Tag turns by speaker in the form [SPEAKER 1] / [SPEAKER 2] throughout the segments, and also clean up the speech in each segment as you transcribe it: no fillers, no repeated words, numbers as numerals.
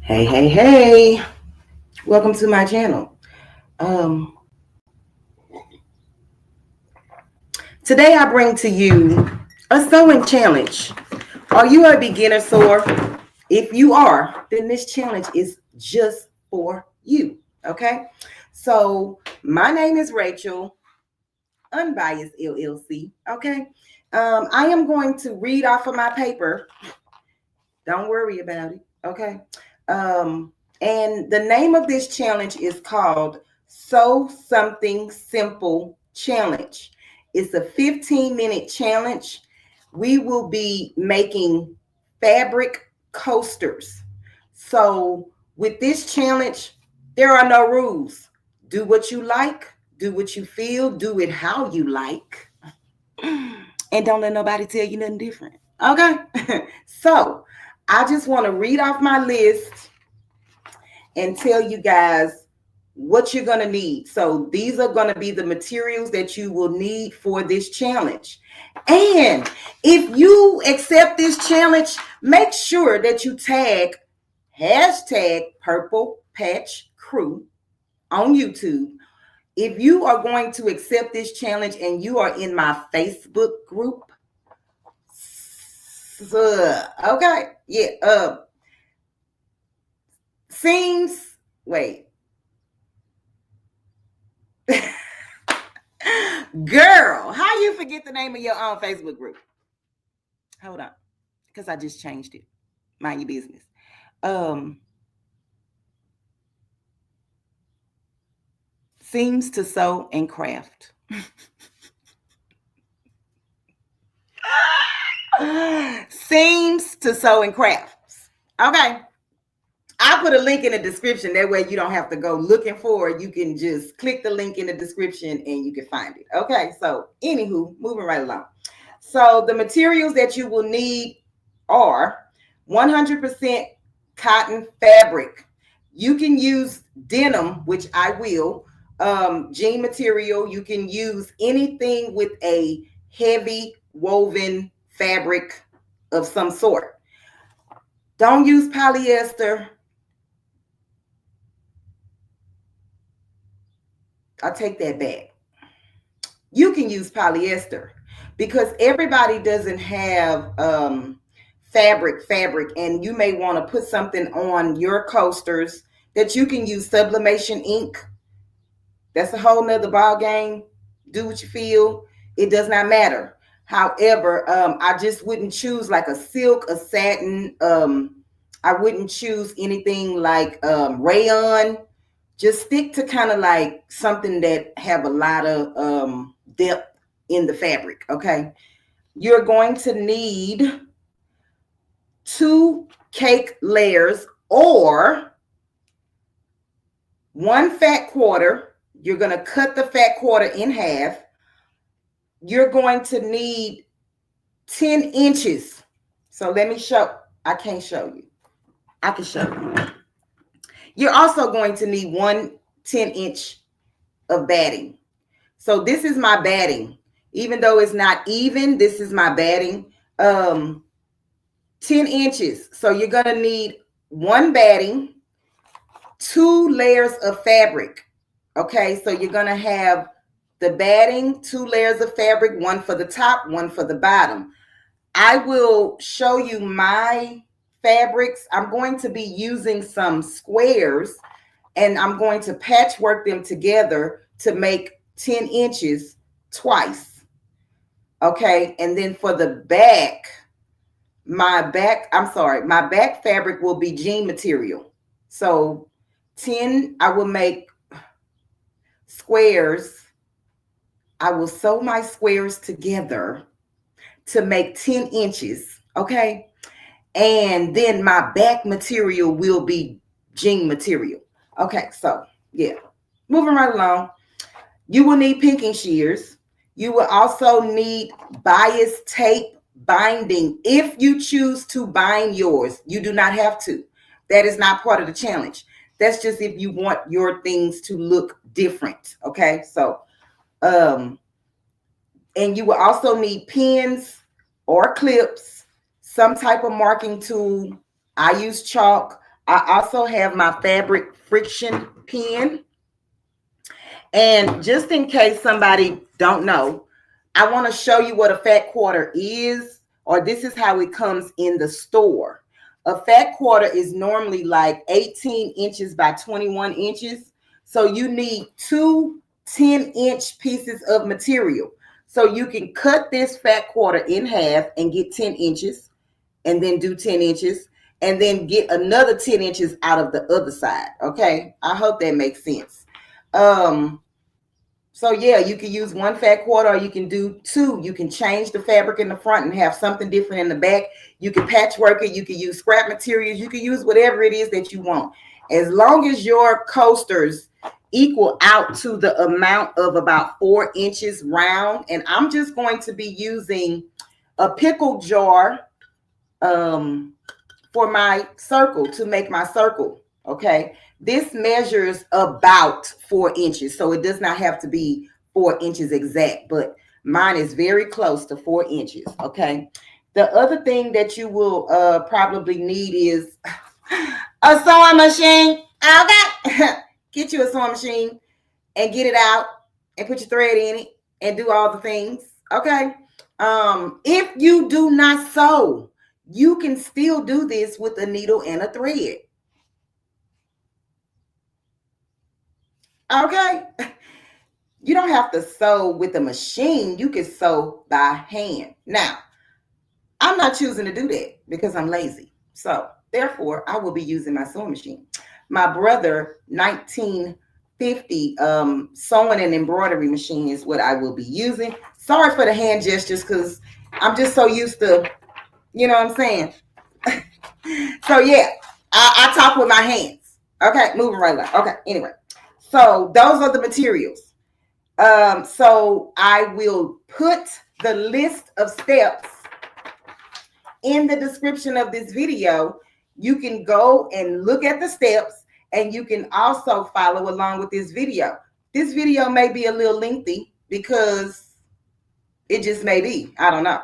[SPEAKER 1] Hey. Welcome to my channel. Um, Today I bring to you a sewing challenge. Are you a beginner sewer? If you are, then this challenge is just for you. Okay? So, my name is Rachel, Unbiased LLC. Okay? I am going to read off of my paper. Don't worry about it. Okay? And the name of this challenge is called Sew Something Simple Challenge. It's a 15-minute challenge. We will be making fabric coasters. So, with this challenge, there are no rules. Do what you like, do what you feel, do it how you like, and don't let nobody tell you nothing different. Okay? So, I just want to read off my list and tell you guys what you're going to need. So these are going to be the materials that you will need for this challenge. And if you accept this challenge, make sure that you tag hashtag Purple Patch Crew on YouTube. If you are going to accept this challenge and you are in my Facebook group, okay, yeah, seems, wait. Girl, how you forget the name of your own Facebook group? Hold on, because I just changed it. Mind your business. Seams to sew and craft. Seams to sew and crafts. Okay. I put a link in the description. That way you don't have to go looking for it. You can just click the link in the description and you can find it. Okay. So, anywho, moving right along. So, the materials that you will need are 100% cotton fabric. You can use denim, which I will, jean material. You can use anything with a heavy woven fabric of some sort. Don't use polyester. I take that back. You can use polyester because everybody doesn't have fabric, and you may want to put something on your coasters that you can use sublimation ink. That's a whole nother ball game. Do what you feel. It does not matter. However, I just wouldn't choose like a silk, a satin. I wouldn't choose anything like rayon. Just stick to kind of like something that have a lot of depth in the fabric. Okay. You're going to need 2 cake layers or 1 fat quarter. You're going to cut the fat quarter in half. You're going to need 10 inches. So let me show. I can't show you. I can show you. You're also going to need 1 10-inch of batting. So this is my batting. Even though it's not even, this is my batting. 10 inches. So you're going to need 1 batting, 2 layers of fabric. Okay, so you're going to have the batting, 2 layers of fabric, 1 for the top, 1 for the bottom. I will show you my fabrics. I'm going to be using some squares and I'm going to patchwork them together to make 10 inches twice. Okay, and then for the back, my back fabric will be jean material. So 10, I will make squares. I will sew my squares together to make 10 inches. Okay. And then my back material will be jean material. Okay. So yeah, moving right along. You will need pinking shears. You will also need bias tape binding if you choose to bind yours. You do not have to. That is not part of the challenge. That's just if you want your things to look different. Okay. So, and you will also need pins or clips, some type of marking tool. I use chalk. I also have my fabric friction pen. And just in case somebody don't know, I want to show you what a fat quarter is, or this is how it comes in the store. A fat quarter is normally like 18 inches by 21 inches. So you need two 10-inch pieces of material. So you can cut this fat quarter in half and get 10 inches, and then do 10 inches, and then get another 10 inches out of the other side. Okay. I hope that makes sense. So yeah, you can use one fat quarter, or you can do two. You can change the fabric in the front and have something different in the back. You can patchwork it. You can use scrap materials. You can use whatever it is that you want. As long as your coasters equal out to the amount of about 4 inches round. And I'm just going to be using a pickle jar for my circle, to make my circle. Okay. This measures about 4 inches. So it does not have to be 4 inches exact, but mine is very close to 4 inches. Okay. The other thing that you will probably need is a sewing machine. Okay. Get you a sewing machine and get it out and put your thread in it and do all the things. Okay. If you do not sew, you can still do this with a needle and a thread. Okay. You don't have to sew with a machine. You can sew by hand. Now, I'm not choosing to do that because I'm lazy. So therefore, I will be using my sewing machine. My brother, 1950 sewing and embroidery machine is what I will be using. Sorry for the hand gestures because I'm just so used to, you know what I'm saying? So yeah, I talk with my hands. Okay, moving right along. Okay, anyway. So those are the materials. So I will put the list of steps in the description of this video. You can go and look at the steps, and you can also follow along with this video. This video may be a little lengthy because it just may be. I don't know.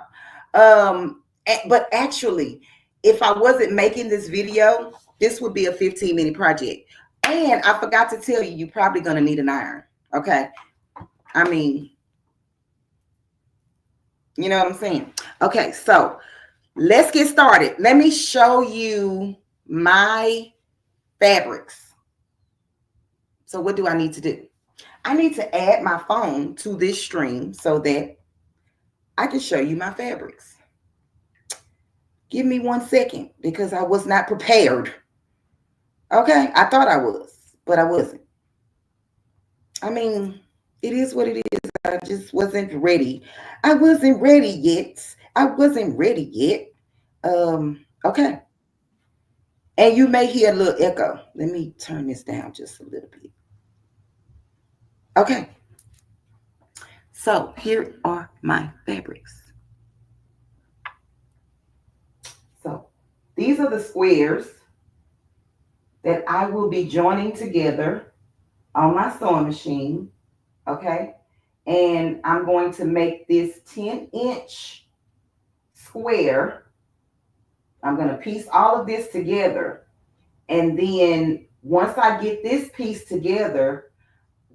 [SPEAKER 1] But actually, if I wasn't making this video, this would be a 15-minute project. And I forgot to tell you, you're probably going to need an iron. Okay. I mean, you know what I'm saying? Okay. So let's get started. Let me show you my fabrics. So what do I need to do? I need to add my phone to this stream so that I can show you my fabrics. Give me 1 second because I was not prepared. Okay, I thought I was, but I wasn't. I mean, it is what it is. I just wasn't ready. I wasn't ready yet. Okay. And you may hear a little echo. Let me turn this down just a little bit. Okay. So here are my fabrics. So these are the squares that I will be joining together on my sewing machine. Okay. And I'm going to make this 10-inch square. I'm going to piece all of this together. And then once I get this piece together,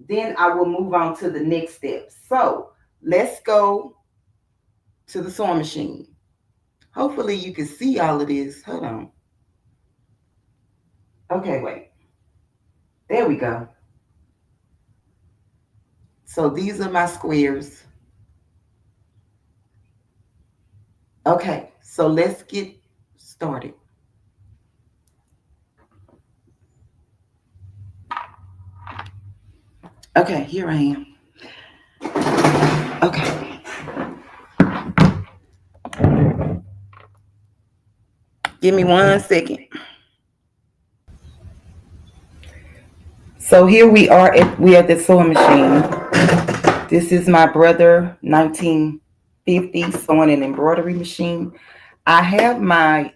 [SPEAKER 1] then I will move on to the next step. So let's go to the sewing machine. Hopefully you can see all of this. Hold on. Okay, wait. There we go. So these are my squares. Okay, so let's get started. Okay, here I am. Okay. Give me 1 second. So here we are at the sewing machine. This is my brother 1950 sewing and embroidery machine. I have my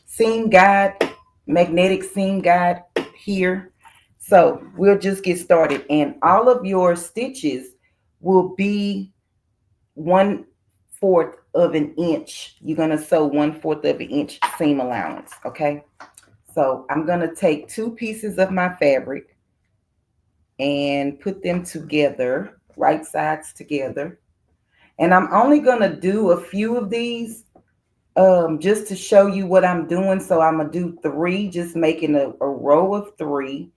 [SPEAKER 1] seam guide, magnetic seam guide here. So we'll just get started, and all of your stitches will be 1/4 of an inch. You're going to sew 1/4 of an inch seam allowance. Okay. So I'm going to take 2 pieces of my fabric and put them together, right sides together. And I'm only going to do a few of these just to show you what I'm doing. So I'm going to do 3, just making a row of 3.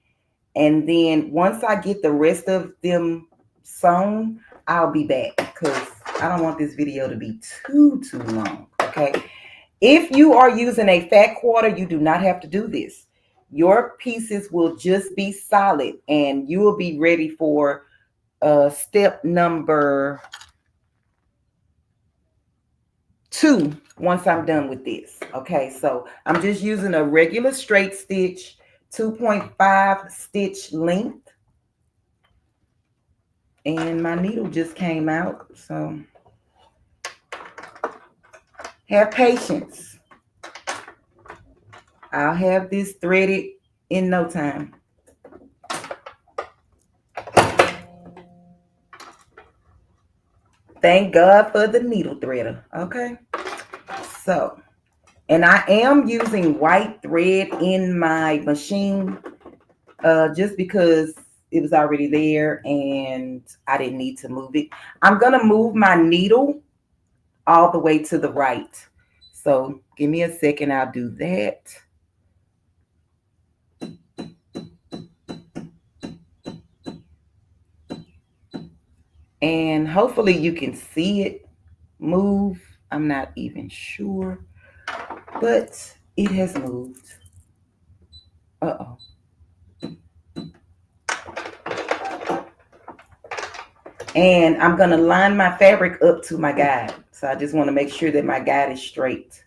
[SPEAKER 1] And then once I get the rest of them sewn, I'll be back because I don't want this video to be too long. Okay. If you are using a fat quarter, you do not have to do this. Your pieces will just be solid and you will be ready for step number 2 once I'm done with this. Okay, so I'm just using a regular straight stitch, 2.5 stitch length. And my needle just came out, so have patience. I'll have this threaded in no time. Thank God for the needle threader. Okay, so, and I am using white thread in my machine just because it was already there and I didn't need to move it. I'm gonna move my needle all the way to the right. So give me a second, I'll do that. And hopefully you can see it move. I'm not even sure, but it has moved. Uh-oh. And I'm going to line my fabric up to my guide. So I just want to make sure that my guide is straight.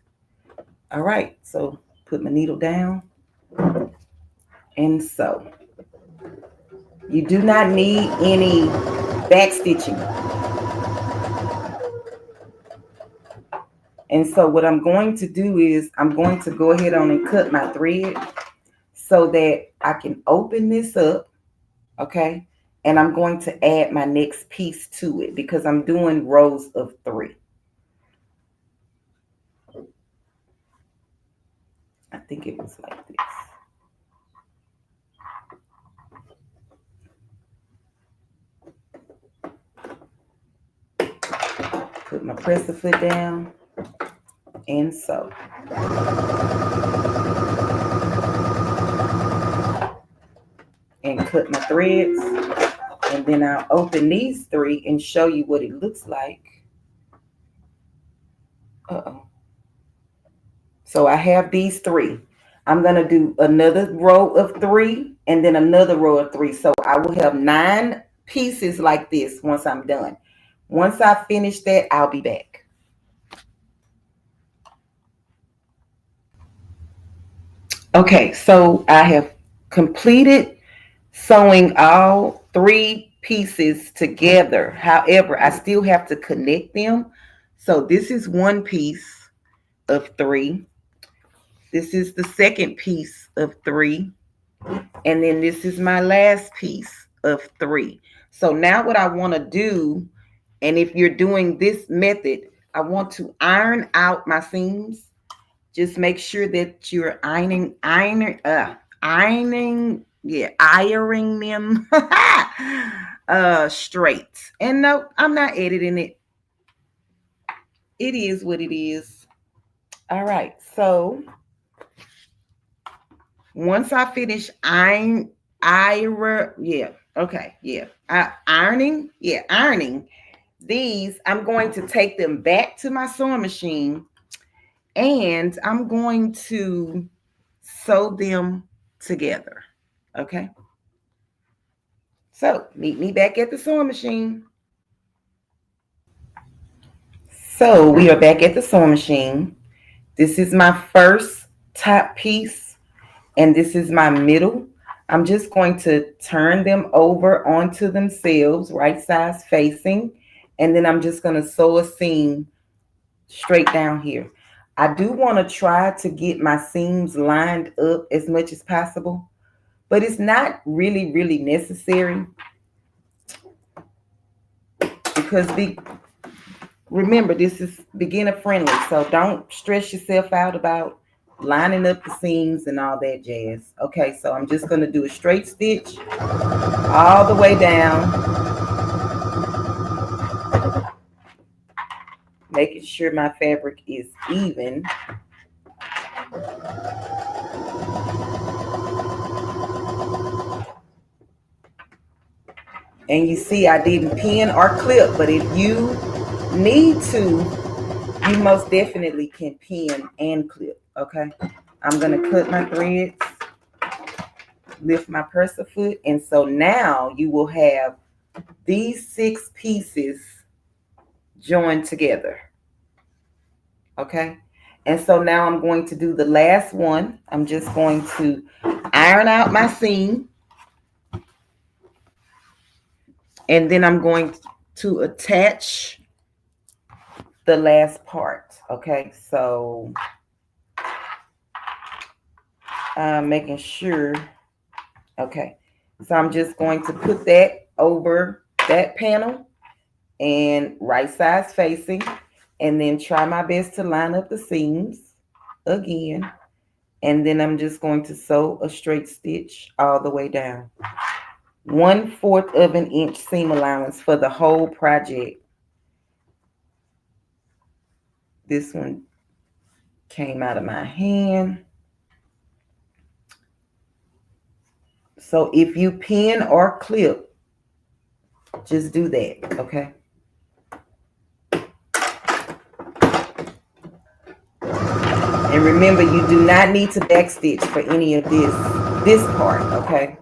[SPEAKER 1] All right, so put my needle down. And so you do not need any back stitching. And so what I'm going to do is I'm going to go ahead on and cut my thread so that I can open this up, okay? And I'm going to add my next piece to it because I'm doing rows of 3. I think it was like this. Put my presser foot down and sew. And cut my threads. And then I'll open these 3 and show you what it looks like. Uh-oh. So I have these 3. I'm going to do another row of 3 and then another row of 3. So I will have 9 pieces like this once I'm done. Once I finish that, I'll be back. Okay, so I have completed sewing all 3 pieces together. However, I still have to connect them. So this is one piece of 3. This is the second piece of 3. And then this is my last piece of 3. So now what I want to do, and if you're doing this method, I want to iron out my seams. Just make sure that you're ironing them straight. And no, I'm not editing it. It is what it is. All right, so once I finish ironing these, I'm going to take them back to my sewing machine and I'm going to sew them together. Okay. So meet me back at the sewing machine. So we are back at the sewing machine. This is my first top piece and this is my middle. I'm just going to turn them over onto themselves, right sides facing, and then I'm just going to sew a seam straight down here. I do want to try to get my seams lined up as much as possible, but it's not really necessary because remember, this is beginner friendly, so don't stress yourself out about lining up the seams and all that jazz. Okay, so I'm just going to do a straight stitch all the way down, making sure my fabric is even. And you see I didn't pin or clip, but if you need to, you most definitely can pin and clip. Okay, I'm going to cut my threads, lift my presser foot, and so now you will have these 6 pieces joined together. Okay, and so now I'm going to do the last one. I'm just going to iron out my seam, and then I'm going to attach the last part. Okay, so I'm making sure. Okay, so I'm just going to put that over that panel and right sides facing, and then try my best to line up the seams again. And then I'm just going to sew a straight stitch all the way down. 1/4 of an inch seam allowance for the whole project. This one came out of my hand. So if you pin or clip, just do that, okay? And remember, you do not need to backstitch for any of this part, okay?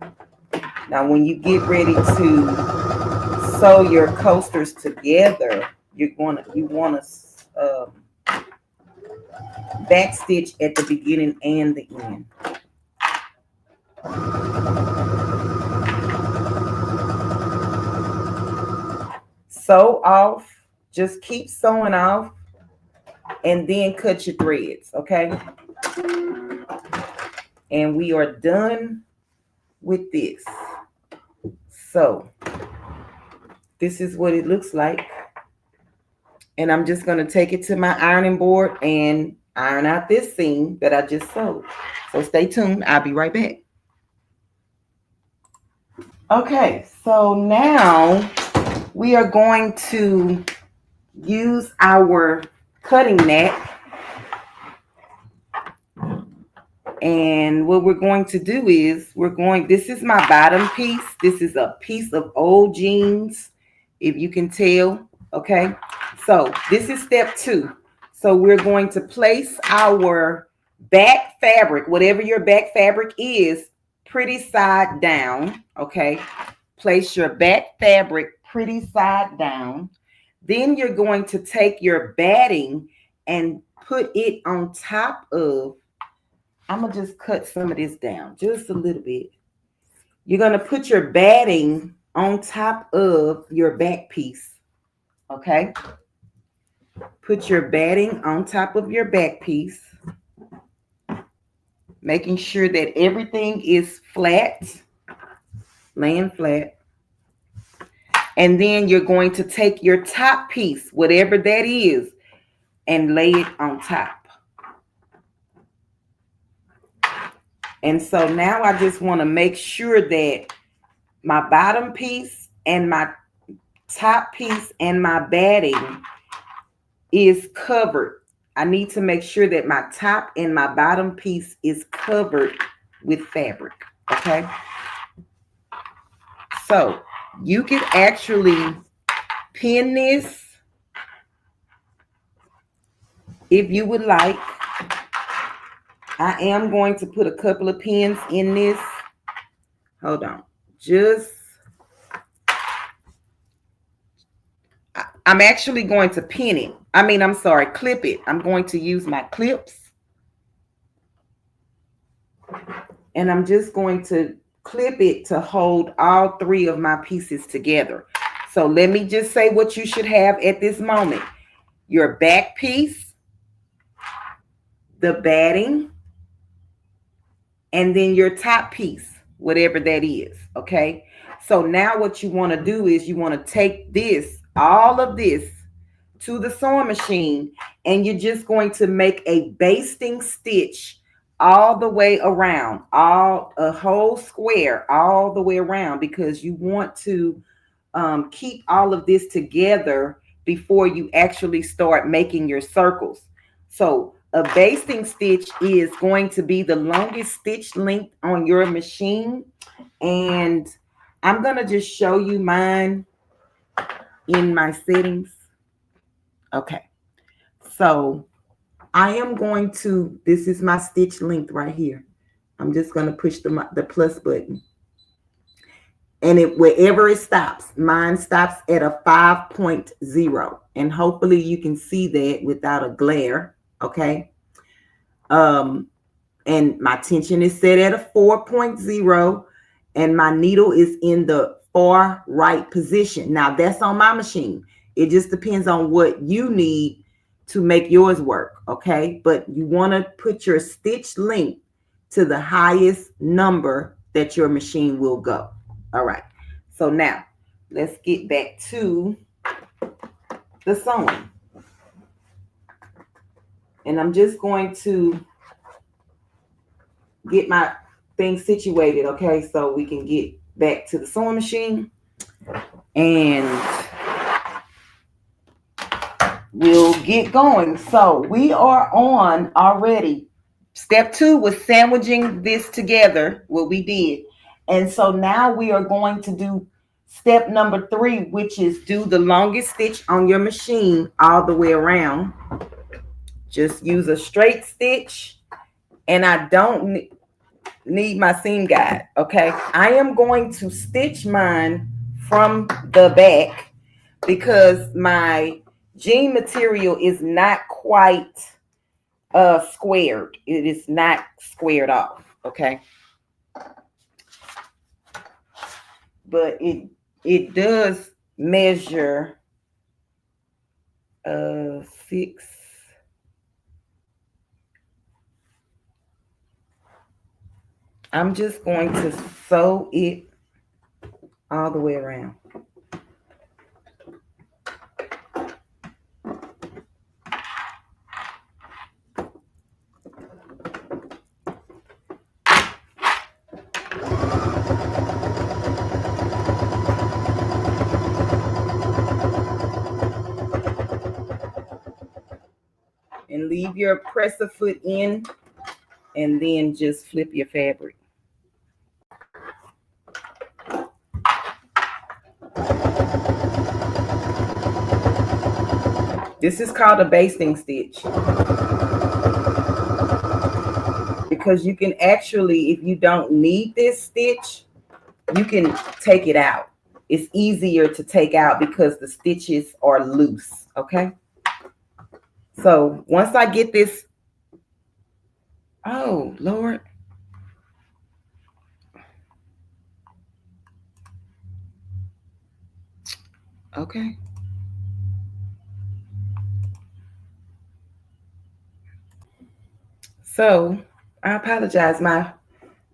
[SPEAKER 1] Now, when you get ready to sew your coasters together, you want to backstitch at the beginning and the end. Sew off, just keep sewing off, and then cut your threads, okay? And we are done with this. So this is what it looks like. And I'm just going to take it to my ironing board and iron out this seam that I just sewed. So stay tuned. I'll be right back. Okay, so now we are going to use our cutting mat. And what we're going to do is this is my bottom piece. This is a piece of old jeans, if you can tell. Okay, so this is step 2. So we're going to place our back fabric, whatever your back fabric is, pretty side down. Okay, place your back fabric pretty side down. Then you're going to take your batting and put it on top of. I'm going to just cut some of this down just a little bit. You're going to put your batting on top of your back piece. Okay? Put your batting on top of your back piece. Making sure that everything is flat, laying flat. And then you're going to take your top piece, whatever that is, and lay it on top. And so now I just want to make sure that my bottom piece and my top piece and my batting is covered. I need to make sure that my top and my bottom piece is covered with fabric. Okay. So you could actually pin this if you would like. I am going to put a couple of pins in this. Hold on. I'm actually going to pin it. Clip it. I'm going to use my clips. And I'm just going to clip it to hold all 3 of my pieces together. So let me just say what you should have at this moment. Your back piece, the batting, and then your top piece, whatever that is, okay? So now what you want to do is you want to take all of this, to the sewing machine, and you're just going to make a basting stitch all the way around, all a whole square all the way around, because you want to keep all of this together before you actually start making your circles. So a basting stitch is going to be the longest stitch length on your machine. And I'm going to just show you mine in my settings. Okay. So I am going to, this is my stitch length right here. I'm just going to push the plus button. And it, wherever it stops, mine stops at a 5.0. And hopefully you can see that without a glare. Okay. And my tension is set at a 4.0, and my needle is in the far right position. Now that's on my machine. It just depends on what you need to make yours work. Okay. But you want to put your stitch length to the highest number that your machine will go. All right. So now let's get back to the sewing. And I'm just going to get my thing situated, okay, so we can get back to the sewing machine and we'll get going. So we are on already. Step 2 was sandwiching this together, what we did. And so now we are going to do step number 3, which is do the longest stitch on your machine all the way around. Just use a straight stitch, and I don't need my seam guide. Okay, I am going to stitch mine from the back because my jean material is not quite squared. It is not squared off. Okay, but it does measure 6. I'm just going to sew it all the way around. And leave your presser foot in, and then just flip your fabric. This is called a basting stitch because you can actually, if you don't need this stitch, you can take it out. It's easier to take out because the stitches are loose. Okay. So once I get this, oh Lord. Okay. So I apologize. My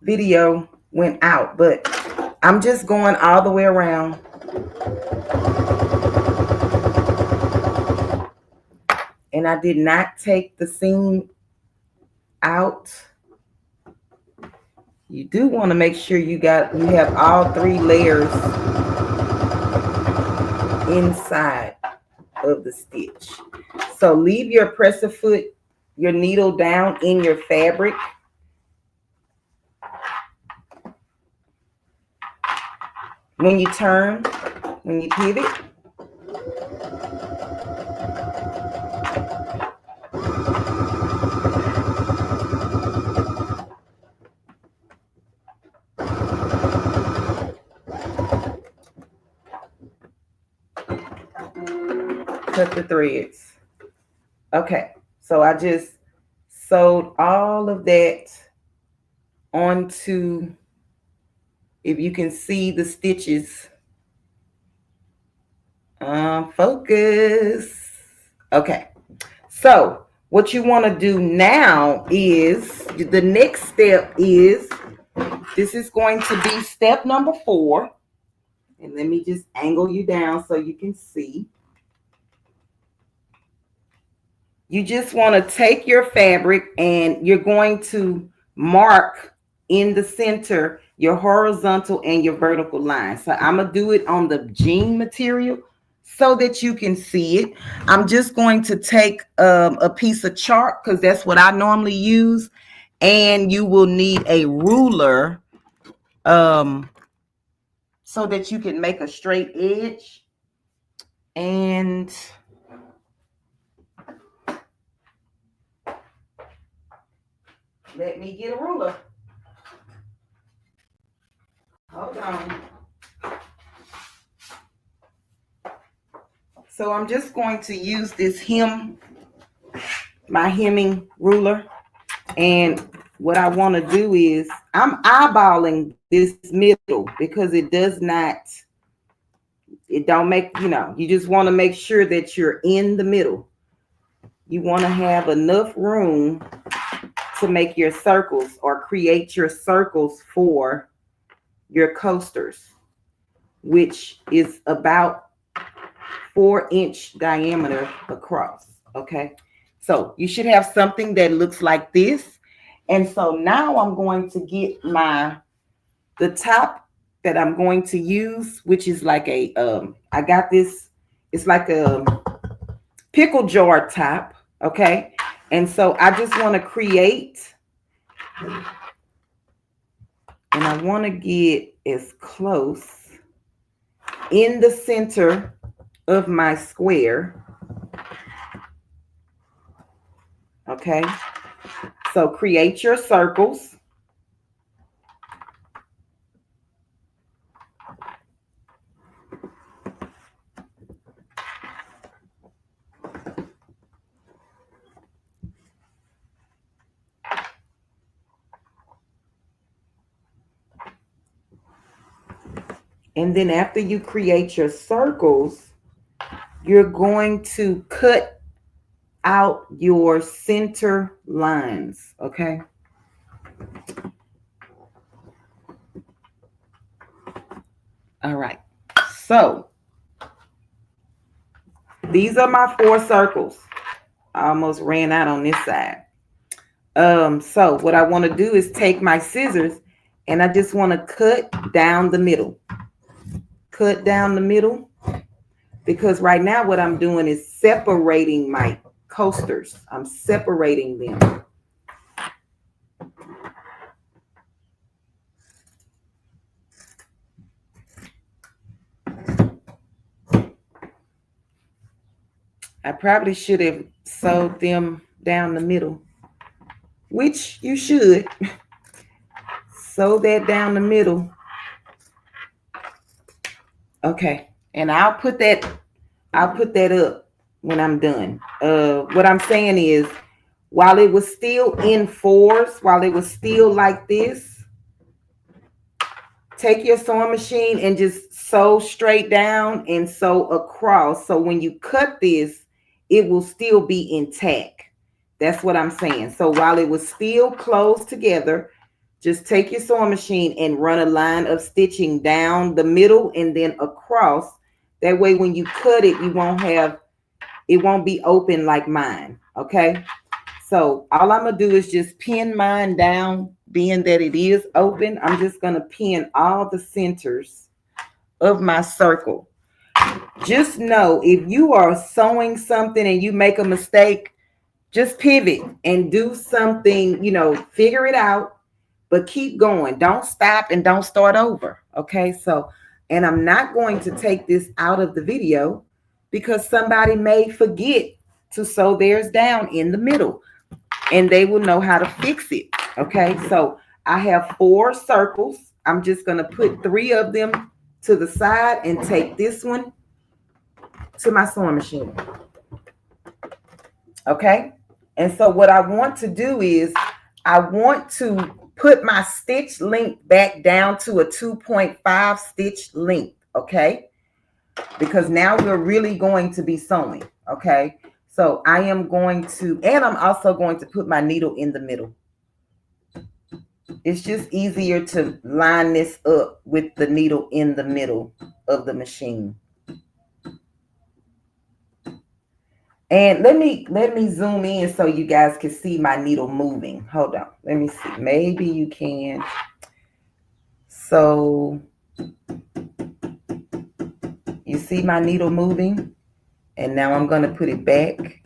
[SPEAKER 1] video went out, but I'm just going all the way around. And I did not take the seam out. You do want to make sure you have all 3 layers inside of the stitch. So leave your presser foot, your needle down in your fabric. When you turn, when you pivot, cut the threads. Okay, so I just sewed all of that onto, if you can see the stitches. Focus. Okay, so what you want to do now is, the next step is, this is going to be step number 4. And let me just angle you down so you can see. you just want to take your fabric and you're going to mark in the center your horizontal and your vertical line. So I'm going to do it on the jean material so that you can see it. I'm just going to take a piece of chalk because that's what I normally use. And you will need a ruler so that you can make a straight edge. And let me get a ruler. Hold on. So I'm just going to use this my hemming ruler. And what I want to do is I'm eyeballing this middle because it don't make, you just want to make sure that you're in the middle. You want to have enough room to make your circles or create your circles for your coasters, which is about 4-inch diameter across. Okay. So you should have something that looks like this. And so now I'm going to get the top that I'm going to use, which is like I got this, it's like a pickle jar top. Okay. And so I just want to create, and I want to get as close in the center of my square. Okay. So create your circles. And then after you create your circles, you're going to cut out your center lines, okay? All right. So these are my 4 circles. I almost ran out on this side. So what I want to do is take my scissors and I just want to cut down the middle. Cut down the middle, because right now what I'm doing is separating my coasters. I'm separating them. I probably should have sewed them down the middle, which you should. Sew that down the middle. Okay, and I'll put that up when I'm done. What I'm saying is, while it was still in 4s, while it was still like this, take your sewing machine and just sew straight down and sew across. So when you cut this, it will still be intact. That's what I'm saying. So while it was still closed together, just take your sewing machine and run a line of stitching down the middle and then across. That way, when you cut it, it won't be open like mine. Okay. So all I'm going to do is just pin mine down, being that it is open. I'm just going to pin all the centers of my circle. Just know, if you are sewing something and you make a mistake, just pivot and do something, figure it out, but keep going. Don't stop and don't start over. Okay. So, and I'm not going to take this out of the video because somebody may forget to sew theirs down in the middle, and they will know how to fix it. Okay. So I have 4 circles. I'm just going to put 3 of them to the side and take this one to my sewing machine. Okay. And so what I want to do is I want to put my stitch length back down to a 2.5 stitch length. Okay. Because now we're really going to be sewing. Okay. So I am going to, and I'm also going to put my needle in the middle. It's just easier to line this up with the needle in the middle of the machine. And let me zoom in so you guys can see my needle moving. Hold on. Let me see. Maybe you can. So you see my needle moving? And now I'm going to put it back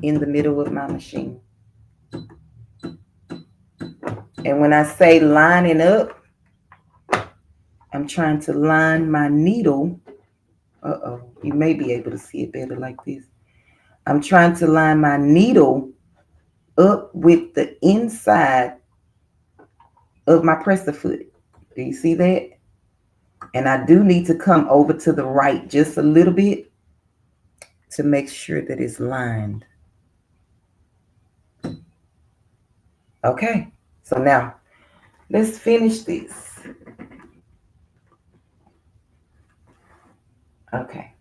[SPEAKER 1] in the middle of my machine. And when I say lining up, I'm trying to line my needle. Uh-oh, you may be able to see it better like this. I'm trying to line my needle up with the inside of my presser foot. Do you see that? And I do need to come over to the right just a little bit to make sure that it's lined. Okay, so now let's finish this. Okay.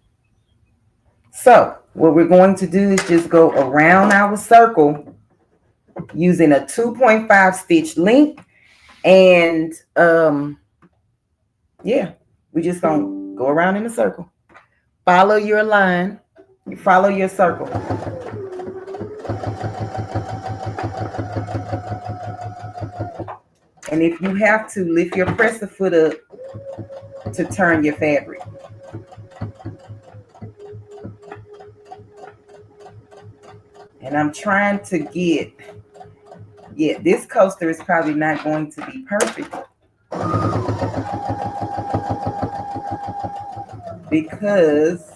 [SPEAKER 1] So what we're going to do is just go around our circle using a 2.5 stitch length. And yeah, we're just going to go around in a circle. Follow your line. Follow your circle. And if you have to, lift your presser foot up to turn your fabric. And I'm trying to get, yeah, this coaster is probably not going to be perfect because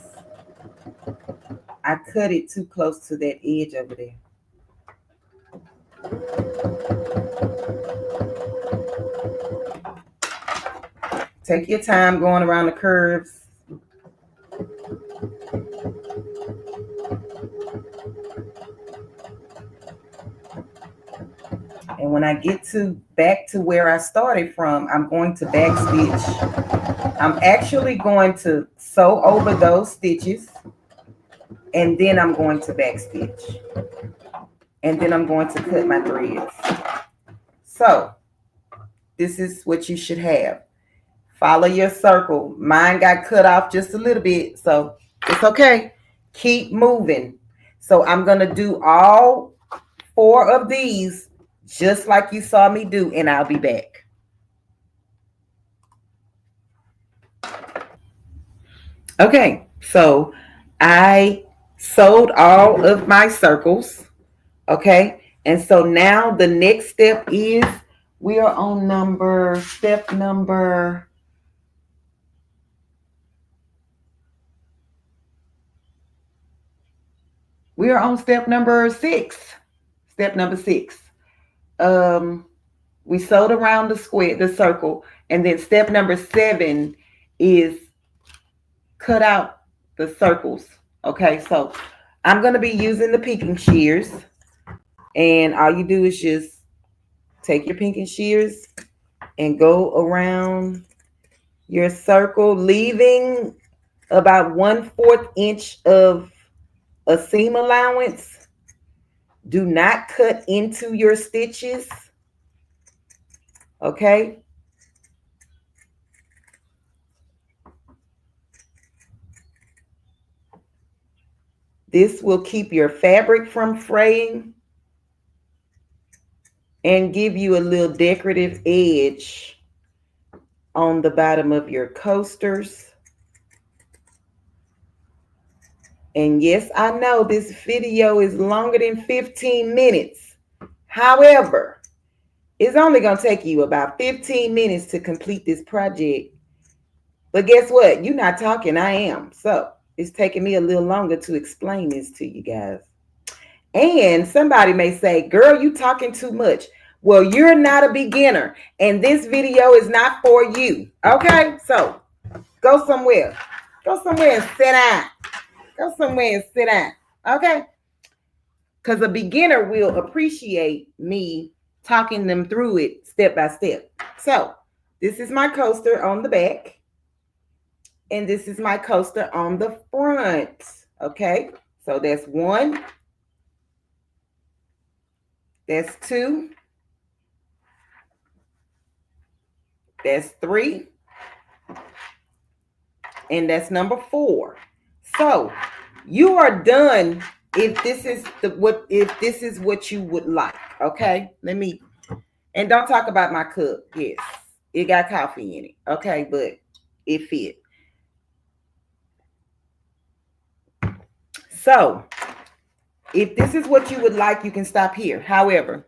[SPEAKER 1] I cut it too close to that edge over there. Take your time going around the curves. And when I get back to where I started from, I'm going to back stitch. I'm actually going to sew over those stitches, and then I'm going to back stitch. And then I'm going to cut my threads. So this is what you should have. Follow your circle. Mine got cut off just a little bit, so it's okay. Keep moving. So I'm going to do all 4 of these just like you saw me do, and I'll be back. Okay, so I sewed all of my circles. Okay, and so now the next step is we are on step number. We are on step number 6. Step number 6. We sewed around the circle, and then step number 7 is cut out the circles. Okay, so I'm going to be using the pinking shears, and all you do is just take your pinking shears and go around your circle, leaving about 1/4 inch of a seam allowance. Do not cut into your stitches. Okay. This will keep your fabric from fraying and give you a little decorative edge on the bottom of your coasters. And yes, I know this video is longer than 15 minutes. However, it's only going to take you about 15 minutes to complete this project. But guess what? You're not talking, I am. So it's taking me a little longer to explain this to you guys. And somebody may say, girl, you talking too much. Well, you're not a beginner, and this video is not for you. Okay? So go somewhere. Go somewhere and sit down. Go somewhere and sit down. Okay? Because a beginner will appreciate me talking them through it step by step. So this is my coaster on the back, and this is my coaster on the front. Okay? So that's 1. That's 2. That's 3. And that's number 4. So you are done if this is what you would like. Okay, and don't talk about my cup. Yes, it got coffee in it. Okay, but it fit. So if this is what you would like, you can stop here. However,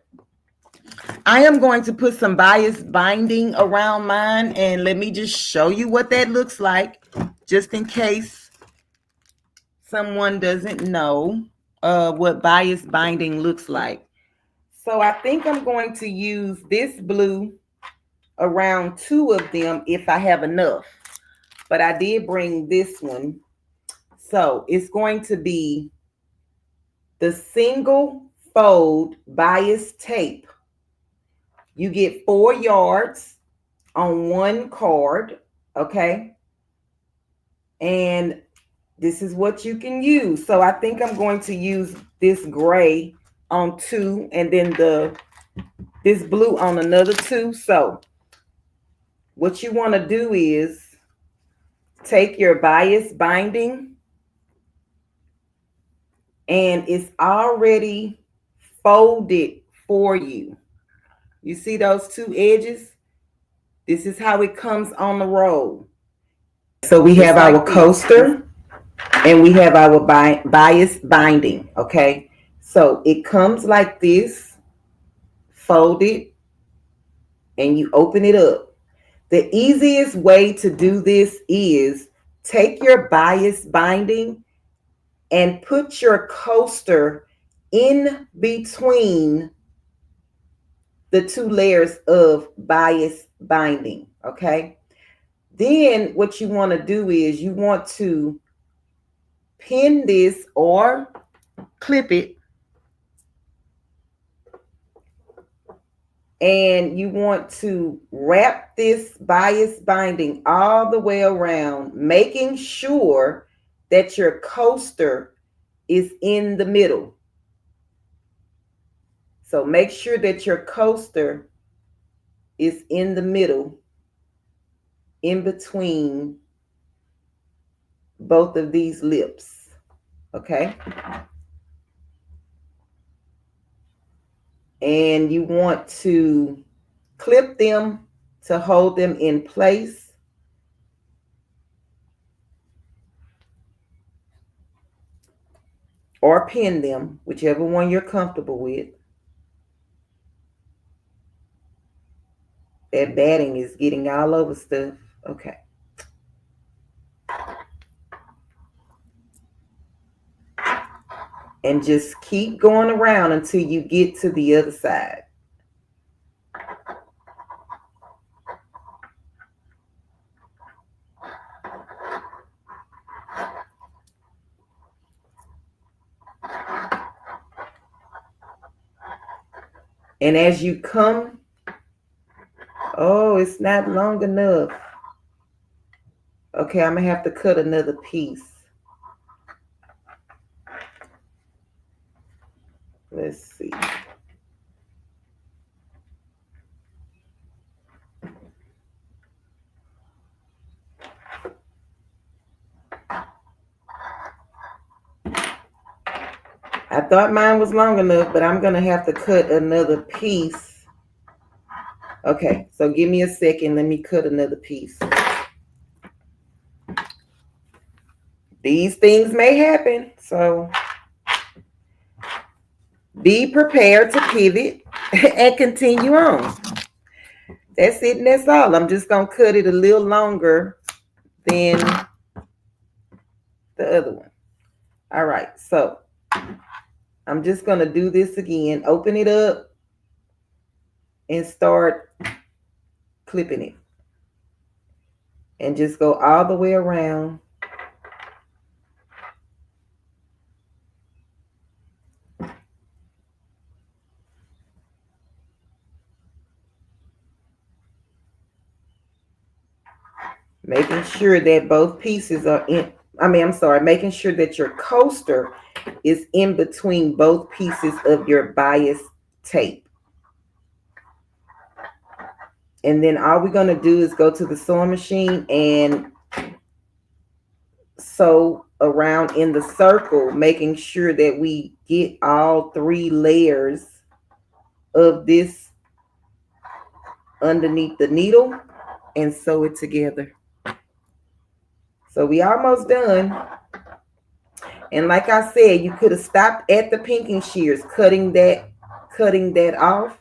[SPEAKER 1] I am going to put some bias binding around mine, and let me just show you what that looks like, just in case someone doesn't know what bias binding looks like. So I think I'm going to use this blue around 2 of them if I have enough. But I did bring this one. So it's going to be the single fold bias tape. You get 4 yards on one card, okay? And this is what you can use. So I think I'm going to use this gray on 2 and then this blue on another 2. So what you want to do is take your bias binding, and it's already folded for you. You see those 2 edges? This is how it comes on the roll. So we have our coaster and we have our bias binding, okay? So it comes like this, folded, and you open it up. The easiest way to do this is take your bias binding and put your coaster in between the 2 layers of bias binding, okay? Then what you want to do is you want to pin this or clip it, and you want to wrap this bias binding all the way around, making sure that your coaster is in the middle. So make sure that your coaster is in the middle, in between both of these lips, okay? And you want to clip them to hold them in place. Or pin them, whichever one you're comfortable with. That batting is getting all over stuff. Okay. And just keep going around until you get to the other side. And as you come, oh, it's not long enough. Okay, I'm going to have to cut another piece. Let's see. I thought mine was long enough, but I'm going to have to cut another piece. Okay, so give me a second. Let me cut another piece. These things may happen, so be prepared to pivot and continue on. That's it, and that's all. I'm just going to cut it a little longer than the other one. All right, so I'm just going to do this again. Open it up and start clipping it. And just go all the way around. Making sure that both pieces are making sure that your coaster is in between both pieces of your bias tape. And then all we're going to do is go to the sewing machine and sew around in the circle, making sure that we get all 3 layers of this underneath the needle and sew it together. So we almost done. And like I said, you could have stopped at the pinking shears, cutting that off.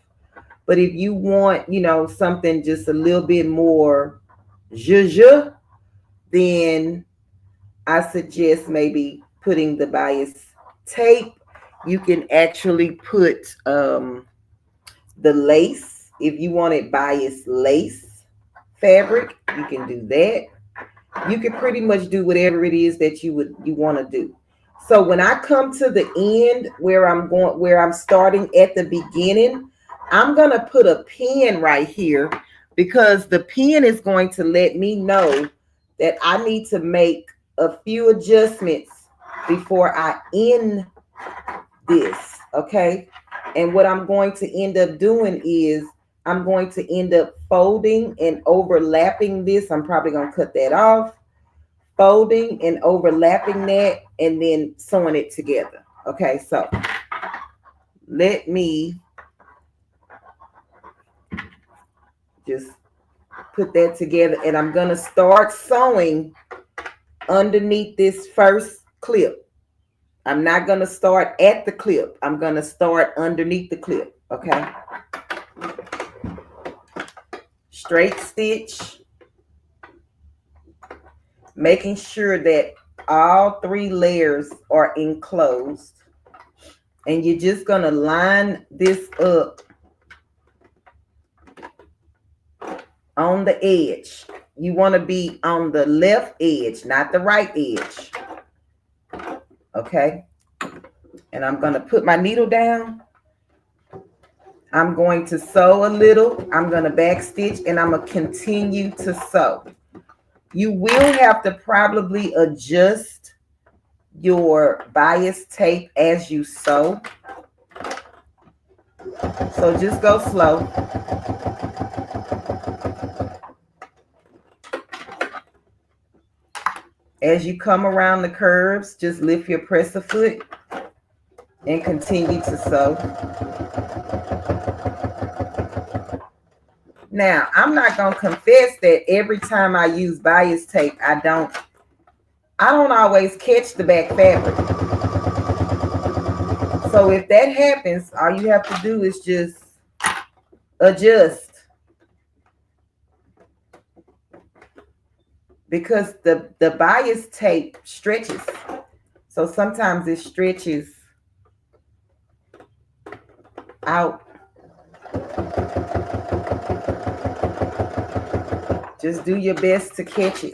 [SPEAKER 1] But if you want, something just a little bit more zhuzh, then I suggest maybe putting the bias tape. You can actually put the lace. If you wanted bias lace fabric, you can do that. You can pretty much do whatever it is that you want to do. So when I come to the end where I'm starting at the beginning, I'm going to put a pin right here, because the pin is going to let me know that I need to make a few adjustments before I end this, okay? And what I'm going to end up doing is I'm going to end up folding and overlapping this. I'm probably going to cut that off, folding and overlapping that, and then sewing it together. Okay, so let me just put that together, and I'm going to start sewing underneath this first clip. I'm not going to start at the clip. I'm going to start underneath the clip, okay? Straight stitch, making sure that all 3 layers are enclosed. And you're just going to line this up on the edge. You want to be on the left edge, not the right edge. Okay? And I'm going to put my needle down. I'm going to sew a little. I'm going to back stitch, and I'm going to continue to sew. You will have to probably adjust your bias tape as you sew. So just go slow. As you come around the curves, just lift your presser foot and continue to sew. Now, I'm not going to confess that every time I use bias tape, I don't always catch the back fabric. So if that happens, all you have to do is just adjust. Because the bias tape stretches. So sometimes it stretches out. Just do your best to catch it.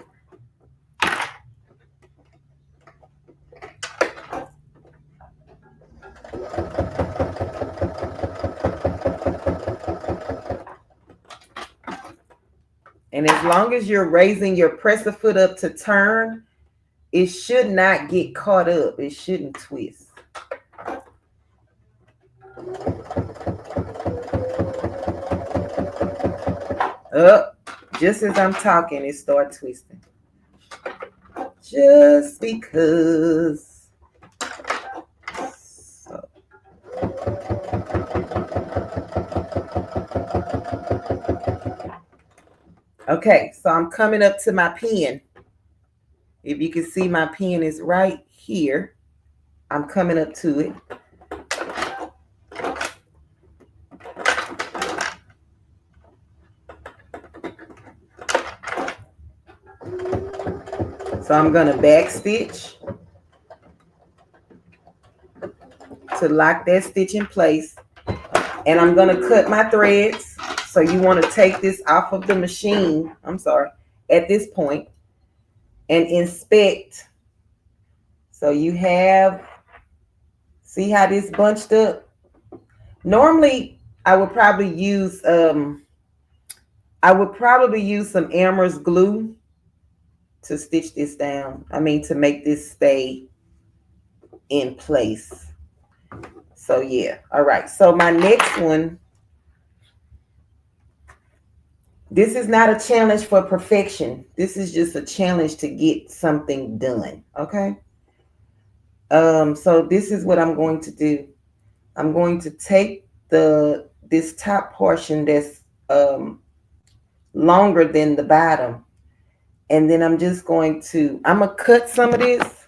[SPEAKER 1] And as long as you're raising your presser foot up to turn, it should not get caught up. It shouldn't twist. Up, just as I'm talking, it starts twisting. Just because. So. Okay, so I'm coming up to my pin. If you can see, my pin is right here. I'm coming up to it. So I'm going to back stitch to lock that stitch in place. And I'm going to cut my threads. So you want to take this off of the machine, at this point, and inspect. So you have, see how this bunched up? Normally, I would probably use some Elmer's glue to stitch this down. To make this stay in place. So yeah, all right. So my next one, this is not a challenge for perfection. This is just a challenge to get something done, okay? So this is what I'm going to do. I'm going to take this top portion that's longer than the bottom, and then I'm gonna cut some of this,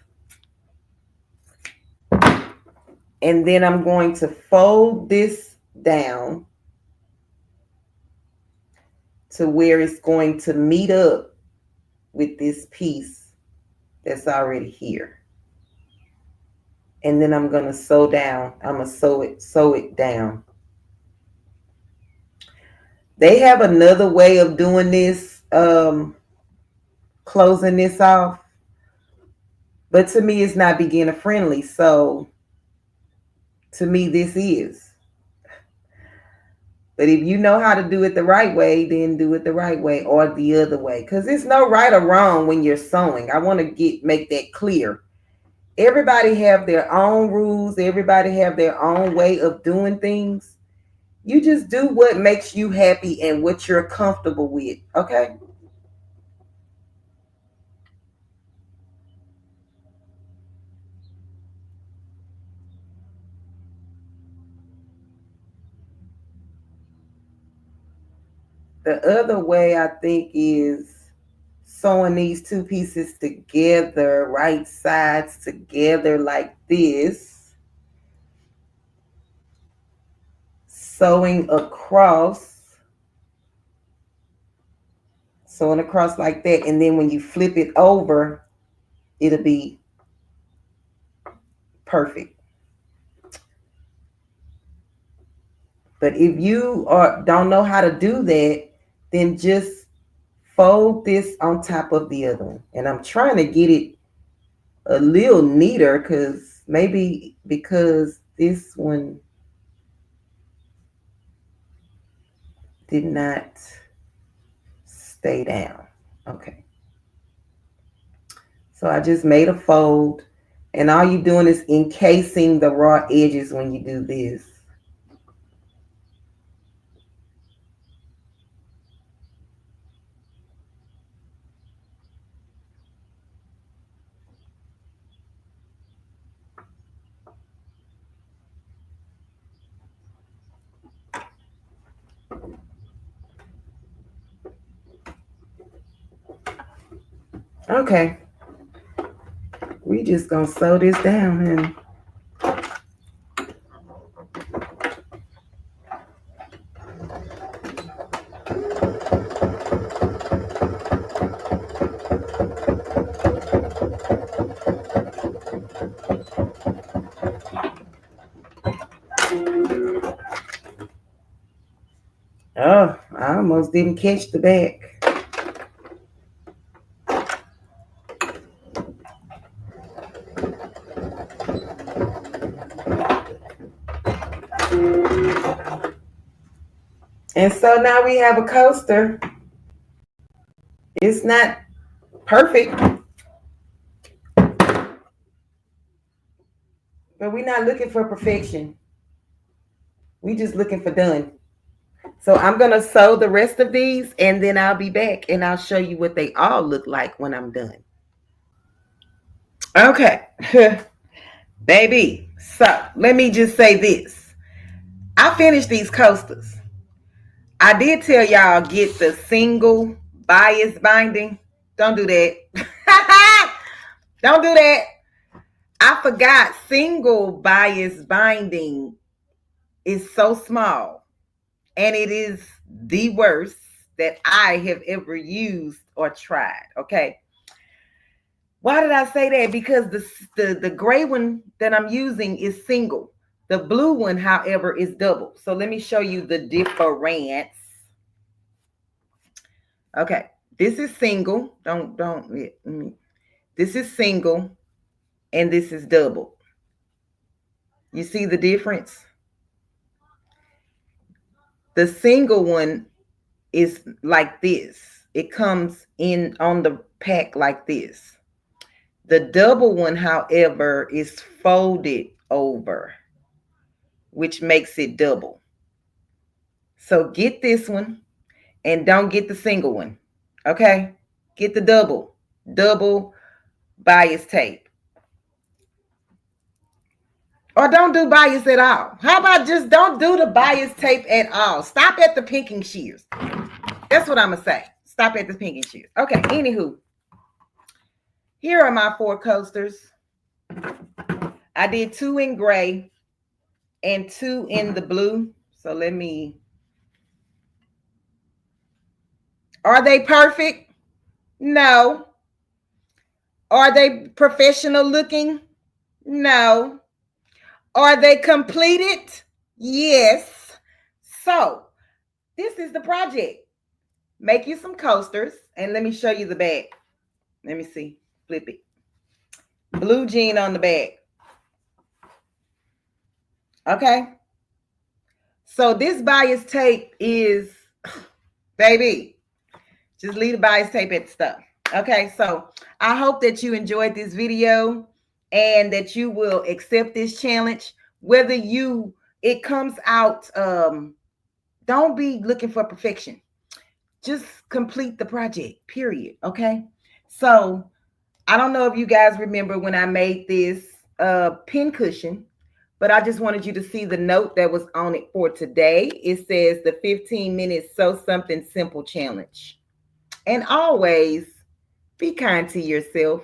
[SPEAKER 1] and then I'm going to fold this down to where it's going to meet up with this piece that's already here. And then I'm gonna sew down. I'm gonna sew it down. They have another way of doing this, closing this off, but to me it's not beginner friendly. So to me this is. But if you know how to do it the right way, then do it the right way or the other way. Because there's no right or wrong when you're sewing. I want to make that clear. Everybody have their own rules. Everybody have their own way of doing things. You just do what makes you happy and what you're comfortable with. Okay. The other way I think is sewing these two pieces together, right sides together like this, sewing across like that, and then when you flip it over, it'll be perfect. But if you don't know how to do that, then just fold this on top of the other one. And I'm trying to get it a little neater because this one did not stay down. Okay. So I just made a fold, and all you're doing is encasing the raw edges when you do this. Okay. We just gonna sew this down, and oh, I almost didn't catch the back. And so now we have a coaster. It's not perfect, but we're not looking for perfection. We just looking for done. So I'm gonna sew the rest of these, and then I'll be back and I'll show you what they all look like when I'm done. Okay. Baby. So let me just say this. I finished these coasters. I did tell y'all get the single bias binding. Don't do that. Don't do that. I forgot single bias binding is so small, and it is the worst that I have ever used or tried. Okay. Why did I say that? Because the gray one that I'm using is single. The blue one, however, is double. So let me show you the difference. Okay, this is single. This is single, and this is double. You see the difference? The single one is like this. It comes in on the pack like this. The double one, however, is folded over, which makes it double. So get this one and don't get the single one. Okay? Get the double bias tape. Or don't do bias at all. How about just don't do the bias tape at all? Stop at the pinking shears. That's what I'm going to say. Stop at the pinking shears. Okay, anywho. Here are my 4 coasters. I did 2 in gray and 2 in the blue. So let me. Are they perfect? No. Are they professional looking? No. Are they completed? Yes. So this is the project. Make you some coasters. And let me show you the bag. Let me see. Flip it. Blue jean on the bag. Okay. So this bias tape is, baby, just leave the bias tape at the stuff. Okay. So I hope that you enjoyed this video and that you will accept this challenge. Whether it comes out, don't be looking for perfection. Just complete the project, period. Okay. So I don't know if you guys remember when I made this pin cushion, but I just wanted you to see the note that was on it for today. It says the 15-minute Sew Something Simple challenge. And always be kind to yourself.